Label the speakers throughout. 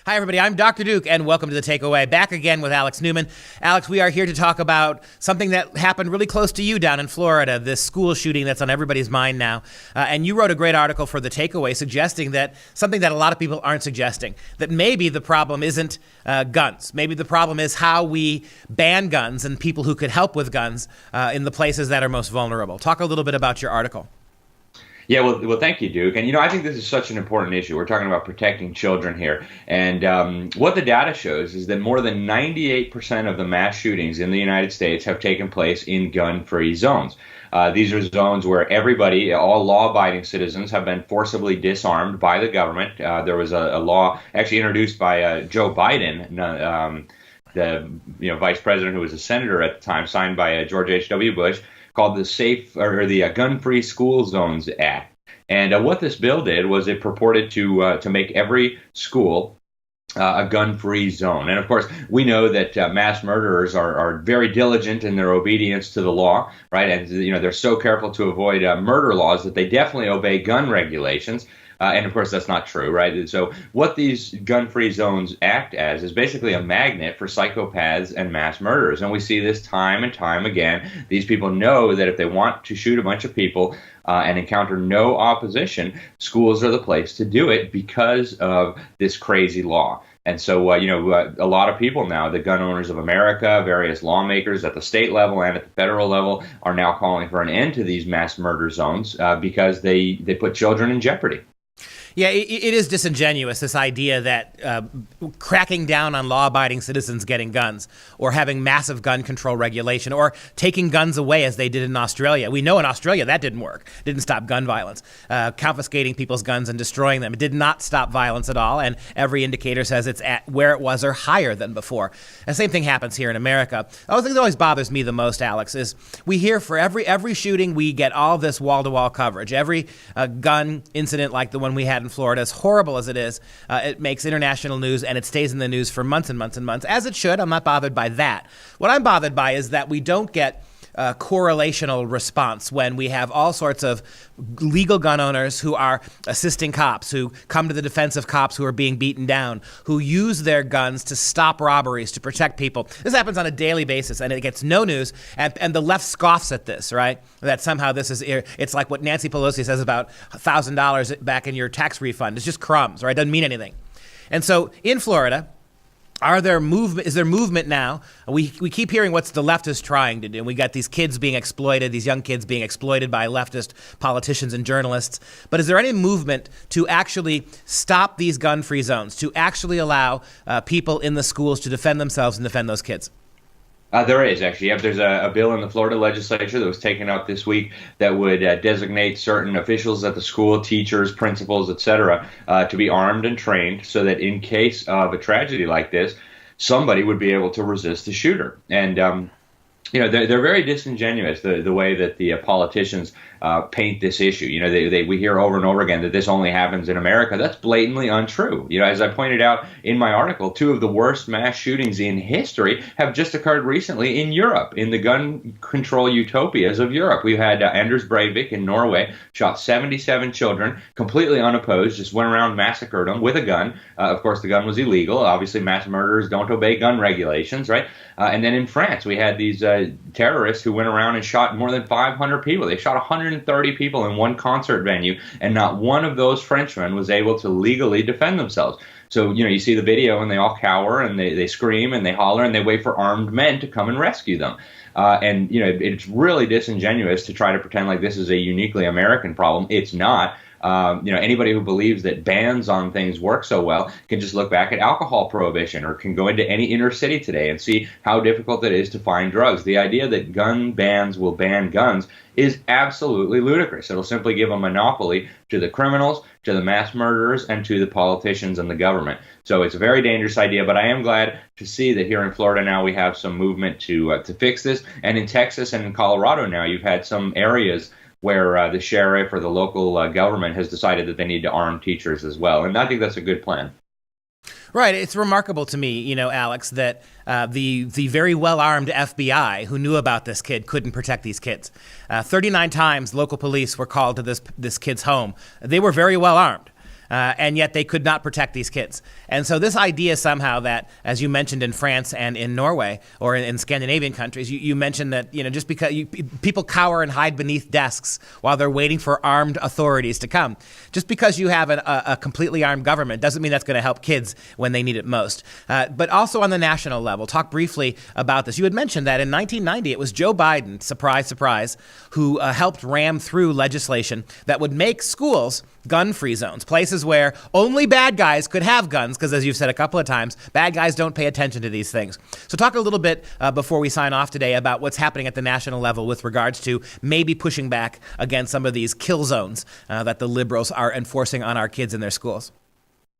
Speaker 1: Hi, everybody. I'm Dr. Duke, and welcome to The Takeaway. Back again with Alex Newman. Alex, we are here to talk about something that happened really close to you down in Florida, this school shooting that's on everybody's mind now. And you wrote a great article for The Takeaway suggesting that something that a lot of people aren't suggesting, that maybe the problem isn't guns. Maybe the problem is how we ban guns and people who could help with guns in the places that are most vulnerable. Talk a little bit about your article.
Speaker 2: Yeah, well, thank you, Duke. And, I think this is such an important issue. We're talking about protecting children here. And what the data shows is that more than 98% of the mass shootings in the United States have taken place in gun-free zones. These are zones where everybody, all law-abiding citizens, have been forcibly disarmed by the government. There was a law actually introduced by Joe Biden, the vice president who was a senator at the time, signed by George H.W. Bush, called the Gun-Free School Zones Act. And what this bill did was it purported to make every school a gun-free zone. And of course, we know that mass murderers are very diligent in their obedience to the law, right? And they're so careful to avoid murder laws that they definitely obey gun regulations. And of course, that's not true, right? And so what these gun-free zones act as is basically a magnet for psychopaths and mass murderers. And we see this time and time again. These people know that if they want to shoot a bunch of people and encounter no opposition, schools are the place to do it because of this crazy law. And so, a lot of people now, the gun owners of America, various lawmakers at the state level and at the federal level, are now calling for an end to these mass murder zones because they put children in jeopardy.
Speaker 1: Yeah, it is disingenuous, this idea that cracking down on law-abiding citizens getting guns or having massive gun control regulation or taking guns away as they did in Australia. We know in Australia that didn't work. It didn't stop gun violence. Confiscating people's guns and destroying them. It did not stop violence at all, and every indicator says it's at where it was or higher than before. The same thing happens here in America. The thing that always bothers me the most, Alex, is we hear for every shooting, we get all this wall-to-wall coverage. Every gun incident like the one we had in Florida, as horrible as it is, it makes international news and it stays in the news for months and months and months, as it should. I'm not bothered by that. What I'm bothered by is that we don't get correlational response when we have all sorts of legal gun owners who are assisting cops, who come to the defense of cops who are being beaten down, who use their guns to stop robberies, to protect people. This happens on a daily basis, and it gets no news, and the left scoffs at this, right? That somehow this is, it's like what Nancy Pelosi says about $1,000 back in your tax refund. It's just crumbs, right? It doesn't mean anything. And so in Florida, is there movement now? We keep hearing what the left is trying to do. We got these kids being exploited, these young kids being exploited by leftist politicians and journalists. But is there any movement to actually stop these gun-free zones, to actually allow people in the schools to defend themselves and defend those kids?
Speaker 2: There is, actually. Yep, there's a bill in the Florida legislature that was taken up this week that would designate certain officials at the school, teachers, principals, etc., to be armed and trained so that in case of a tragedy like this, somebody would be able to resist the shooter. And they're very disingenuous, the way that the politicians paint this issue. We hear over and over again that this only happens in America. That's blatantly untrue. As I pointed out in my article, 2 of the worst mass shootings in history have just occurred recently in Europe, in the gun control utopias of Europe. We've had Anders Breivik in Norway, shot 77 children, completely unopposed, just went around, massacred them with a gun. Of course, the gun was illegal. Obviously, mass murderers don't obey gun regulations, right? And then in France, we had these terrorists who went around and shot more than 500 people. They shot 130 people in one concert venue, and not one of those Frenchmen was able to legally defend themselves. So, you see the video, and they all cower, and they scream, and they holler, and they wait for armed men to come and rescue them. And it's really disingenuous to try to pretend like this is a uniquely American problem. It's not. Anybody who believes that bans on things work so well can just look back at alcohol prohibition or can go into any inner city today and see how difficult it is to find drugs. The idea that gun bans will ban guns is absolutely ludicrous. It'll simply give a monopoly to the criminals, to the mass murderers, and to the politicians and the government. So it's a very dangerous idea, but I am glad to see that here in Florida now we have some movement to fix this. And in Texas and in Colorado now you've had some areas where the sheriff or the local government has decided that they need to arm teachers as well. And I think that's a good plan.
Speaker 1: Right. It's remarkable to me, Alex, that the very well-armed FBI who knew about this kid couldn't protect these kids. 39 times local police were called to this kid's home. They were very well armed. and yet they could not protect these kids. And so this idea somehow that, as you mentioned in France and in Norway or in Scandinavian countries, you mentioned that just because people cower and hide beneath desks while they're waiting for armed authorities to come. Just because you have a completely armed government doesn't mean that's going to help kids when they need it most. But also on the national level, talk briefly about this. You had mentioned that in 1990 it was Joe Biden, surprise, surprise, who helped ram through legislation that would make schools gun-free zones, places where only bad guys could have guns, because as you've said a couple of times, bad guys don't pay attention to these things. So talk a little bit before we sign off today about what's happening at the national level with regards to maybe pushing back against some of these kill zones that the liberals are enforcing on our kids in their schools.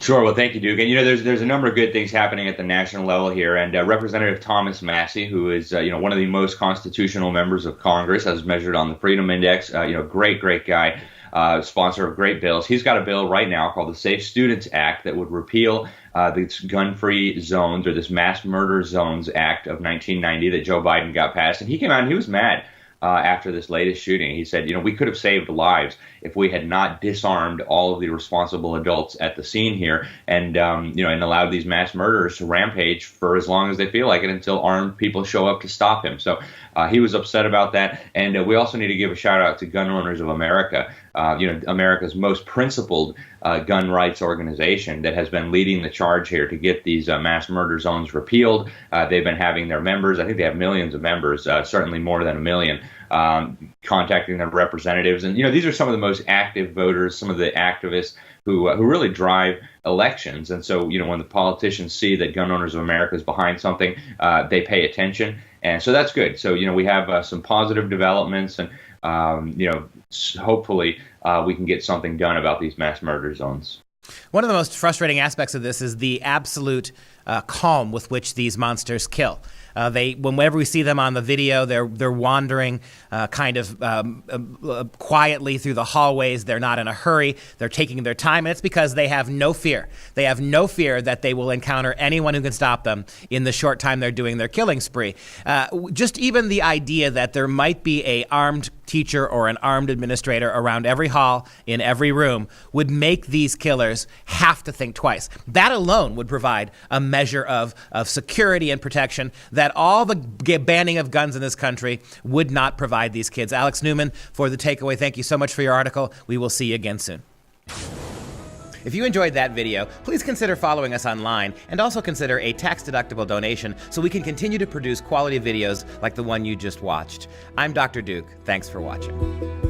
Speaker 2: Sure. Well, thank you, Duke. And there's a number of good things happening at the national level here. And Representative Thomas Massie, who is one of the most constitutional members of Congress, as measured on the Freedom Index, great guy. Sponsor of great bills. He's got a bill right now called the Safe Students Act that would repeal these gun-free zones, or this Mass Murder Zones Act of 1990 that Joe Biden got passed. And he came out and he was mad after this latest shooting. He said, we could have saved lives if we had not disarmed all of the responsible adults at the scene here and allowed these mass murderers to rampage for as long as they feel like it until armed people show up to stop him. So he was upset about that. And we also need to give a shout out to Gun Owners of America, America's most principled gun rights organization that has been leading the charge here to get these mass murder zones repealed. They've been having their members, I think they have millions of members, certainly more than a million, contacting their representatives. And, these are some of the most active voters, some of the activists who really drive elections. And so, when the politicians see that Gun Owners of America is behind something, they pay attention. And so that's good. So, we have some positive developments and, hopefully we can get something done about these mass murder zones.
Speaker 1: One of the most frustrating aspects of this is the absolute calm with which these monsters kill. Whenever we see them on the video, they're wandering quietly through the hallways. They're not in a hurry. They're taking their time, and it's because they have no fear. They have no fear that they will encounter anyone who can stop them in the short time they're doing their killing spree. Just even the idea that there might be an armed teacher or an armed administrator around every hall in every room would make these killers have to think twice. That alone would provide a measure of security and protection that all the banning of guns in this country would not provide these kids. Alex Newman for The Takeaway. Thank you so much for your article. We will see you again soon. If you enjoyed that video, please consider following us online and also consider a tax-deductible donation so we can continue to produce quality videos like the one you just watched. I'm Dr. Duke. Thanks for watching.